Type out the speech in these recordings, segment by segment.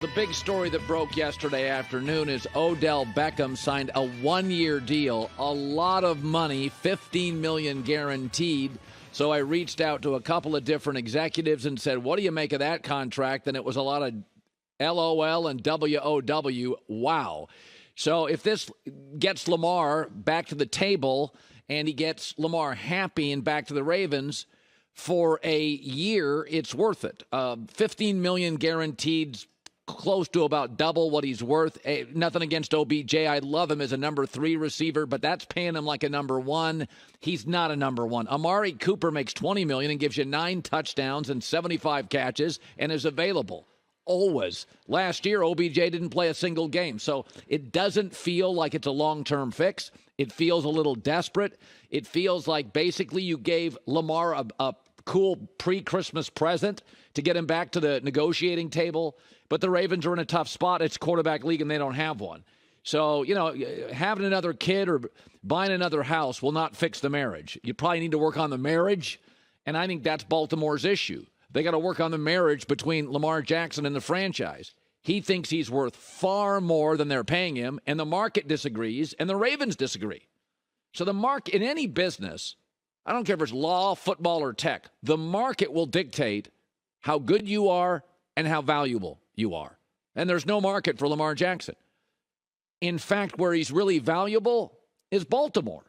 The big story that broke yesterday afternoon is Odell Beckham signed a one-year deal, a lot of money, $15 million guaranteed. So I reached out to a couple of different executives and said, what do you make of that contract? And it was a lot of LOL and WOW. Wow. So if this gets Lamar back to the table and he gets Lamar happy and back to the Ravens for a year, it's worth it. $15 million guaranteed, close to about double what he's worth. Nothing against OBJ. I love him as a number 3 receiver, but that's paying him like a number 1. He's not a number 1. Amari Cooper makes $20 million and gives you 9 touchdowns and 75 catches and is available always. Last year, OBJ didn't play a single game, so it doesn't feel like it's a long-term fix. It feels a little desperate. It feels like basically you gave Lamar a cool pre-Christmas present to get him back to the negotiating table. But the Ravens are in a tough spot. It's a quarterback league, and they don't have one. So, having another kid or buying another house will not fix the marriage. You probably need to work on the marriage, and I think that's Baltimore's issue. They got to work on the marriage between Lamar Jackson and the franchise. He thinks he's worth far more than they're paying him, and the market disagrees, and the Ravens disagree. So the market, in any business, I don't care if it's law, football, or tech, the market will dictate how good you are and how valuable you are. And there's no market for Lamar Jackson. In fact, where he's really valuable is Baltimore.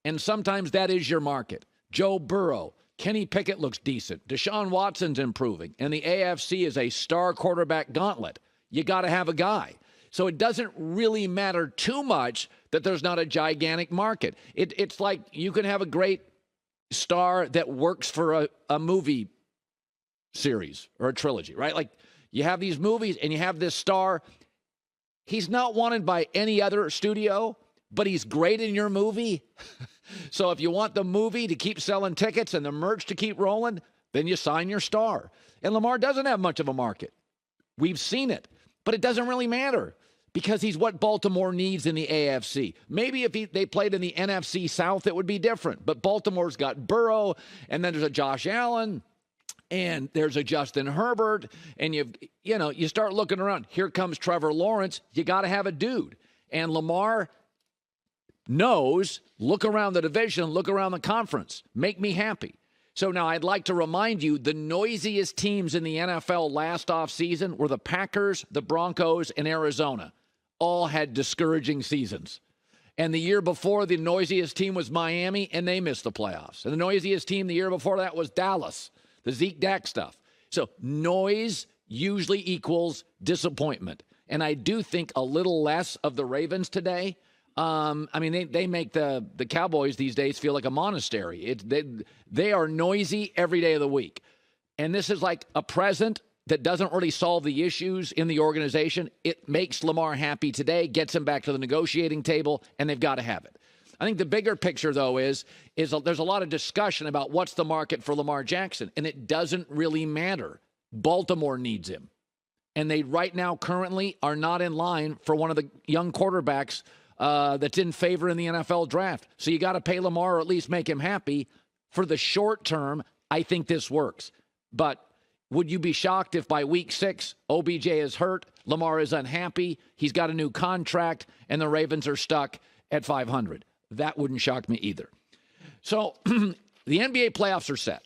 And sometimes that is your market. Joe Burrow, Kenny Pickett looks decent. Deshaun Watson's improving. And the AFC is a star quarterback gauntlet. You got to have a guy. So it doesn't really matter too much that there's not a gigantic market. It's like you can have a great star that works for a movie series or a trilogy, right? Like, you have these movies and you have this star. He's not wanted by any other studio, but he's great in your movie. So if you want the movie to keep selling tickets and the merch to keep rolling, then you sign your star. And Lamar doesn't have much of a market. We've seen it, but it doesn't really matter because he's what Baltimore needs in the AFC. Maybe if they played in the NFC South, it would be different. But Baltimore's got Burrow, and then there's a Josh Allen, and there's a Justin Herbert, and you start looking around. Here comes Trevor Lawrence. You got to have a dude. And Lamar knows, look around the division, look around the conference. Make me happy. So now I'd like to remind you, the noisiest teams in the NFL last offseason were the Packers, the Broncos, and Arizona. All had discouraging seasons. And the year before, the noisiest team was Miami, and they missed the playoffs. And the noisiest team the year before that was Dallas. The Zeke Dak stuff. So noise usually equals disappointment. And I do think a little less of the Ravens today. They make the Cowboys these days feel like a monastery. They are noisy every day of the week. And this is like a present that doesn't really solve the issues in the organization. It makes Lamar happy today, gets him back to the negotiating table, and they've got to have it. I think the bigger picture, though, is there's a lot of discussion about what's the market for Lamar Jackson, and it doesn't really matter. Baltimore needs him. And they right now currently are not in line for one of the young quarterbacks that's in favor in the NFL draft. So you got to pay Lamar or at least make him happy. For the short term, I think this works. But would you be shocked if by week 6, OBJ is hurt, Lamar is unhappy, he's got a new contract, and the Ravens are stuck at 500? That wouldn't shock me either. So the NBA playoffs are set.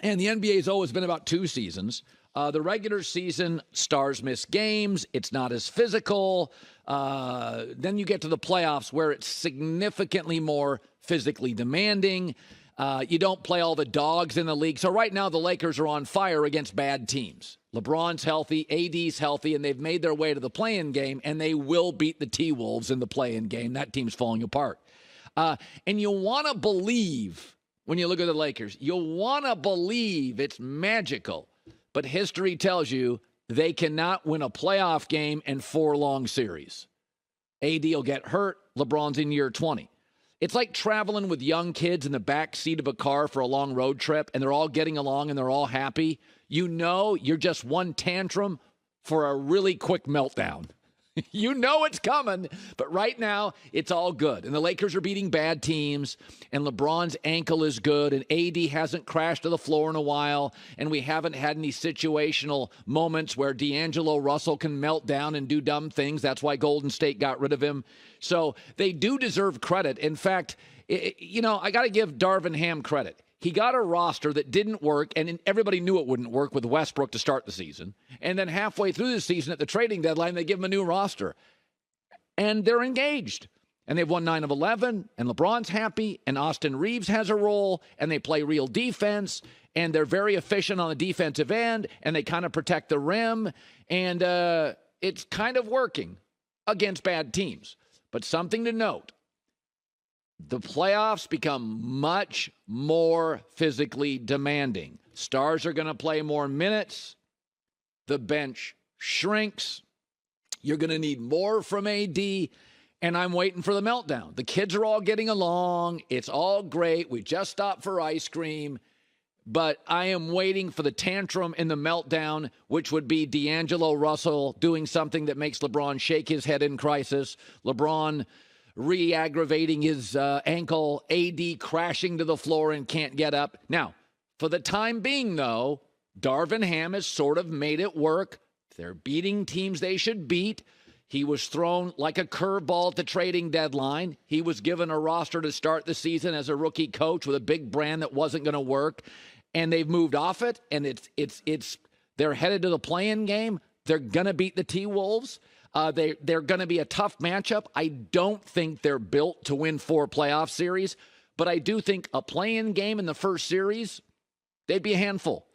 And the NBA has always been about 2 seasons. The regular season, stars miss games. It's not as physical. Then you get to the playoffs where it's significantly more physically demanding. You don't play all the dogs in the league. So right now the Lakers are on fire against bad teams. LeBron's healthy, AD's healthy, and they've made their way to the play-in game, and they will beat the T-Wolves in the play-in game. That team's falling apart. And you want to believe, when you look at the Lakers, you want to believe it's magical. But history tells you they cannot win a playoff game in 4 long series. AD will get hurt. LeBron's in year 20. It's like traveling with young kids in the back seat of a car for a long road trip, and they're all getting along and they're all happy. You know you're just one tantrum for a really quick meltdown. You know it's coming, but right now it's all good. And the Lakers are beating bad teams, and LeBron's ankle is good, and AD hasn't crashed to the floor in a while, and we haven't had any situational moments where D'Angelo Russell can melt down and do dumb things. That's why Golden State got rid of him. So they do deserve credit. In fact, I got to give Darvin Ham credit. He got a roster that didn't work, and everybody knew it wouldn't work with Westbrook to start the season. And then halfway through the season at the trading deadline, they give him a new roster. And they're engaged. And they've won 9 of 11, and LeBron's happy, and Austin Reeves has a role, and they play real defense, and they're very efficient on the defensive end, and they kind of protect the rim. And it's kind of working against bad teams. But something to note. The playoffs become much more physically demanding. Stars are going to play more minutes. The bench shrinks. You're going to need more from AD, and I'm waiting for the meltdown. The kids are all getting along. It's all great. We just stopped for ice cream. But I am waiting for the tantrum and the meltdown, which would be D'Angelo Russell doing something that makes LeBron shake his head in crisis. LeBron re-aggravating his ankle, AD crashing to the floor and can't get up. Now, for the time being, though, Darvin Ham has sort of made it work. They're beating teams they should beat. He was thrown like a curveball at the trading deadline. He was given a roster to start the season as a rookie coach with a big brand that wasn't going to work. And they've moved off it, and they're headed to the play-in game. They're going to beat the T-Wolves. They're going to be a tough matchup. I don't think they're built to win 4 playoff series, but I do think a play-in game in the first series, they'd be a handful.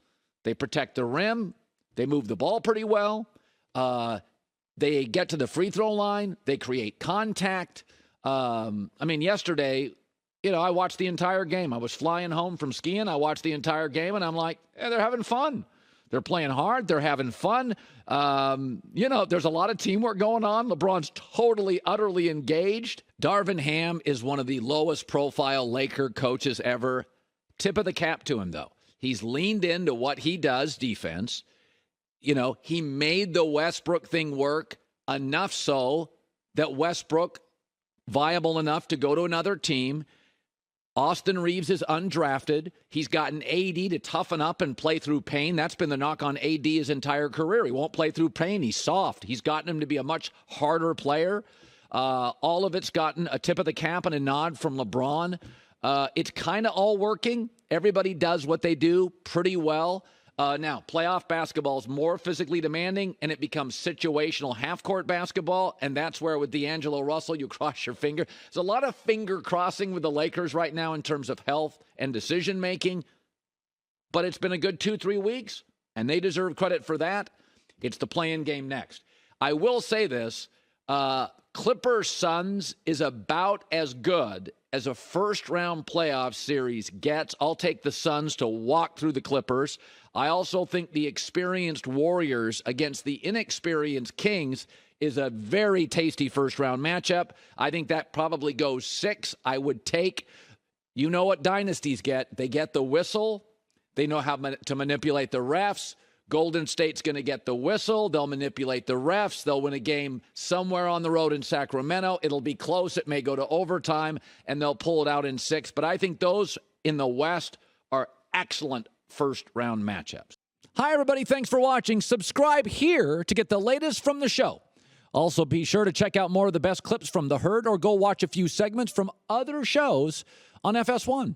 They protect the rim. They move the ball pretty well. They get to the free throw line. They create contact. Yesterday, I watched the entire game. I was flying home from skiing. I watched the entire game, and I'm like, they're having fun. They're playing hard. They're having fun. There's a lot of teamwork going on. LeBron's totally, utterly engaged. Darvin Ham is one of the lowest profile Laker coaches ever. Tip of the cap to him, though. He's leaned into what he does, defense. He made the Westbrook thing work enough so that Westbrook viable enough to go to another team. Austin Reeves is undrafted. He's gotten AD to toughen up and play through pain. That's been the knock on AD his entire career. He won't play through pain. He's soft. He's gotten him to be a much harder player. All of it's gotten a tip of the cap and a nod from LeBron. It's kind of all working. Everybody does what they do pretty well. Now, playoff basketball is more physically demanding, and it becomes situational half-court basketball, and that's where with D'Angelo Russell, you cross your finger. There's a lot of finger crossing with the Lakers right now in terms of health and decision-making, but it's been a good 2-3 weeks, and they deserve credit for that. It's the play-in game next. I will say this, Clippers-Suns is about as good as a first-round playoff series gets. I'll take the Suns to walk through the Clippers. I also think the experienced Warriors against the inexperienced Kings is a very tasty first-round matchup. I think that probably goes 6. I would take, what dynasties get. They get the whistle. They know how to manipulate the refs. Golden State's going to get the whistle. They'll manipulate the refs. They'll win a game somewhere on the road in Sacramento. It'll be close. It may go to overtime, and they'll pull it out in 6. But I think those in the West are excellent first-round matchups. Hi, everybody. Thanks for watching. Subscribe here to get the latest from the show. Also, be sure to check out more of the best clips from The Herd or go watch a few segments from other shows on FS1.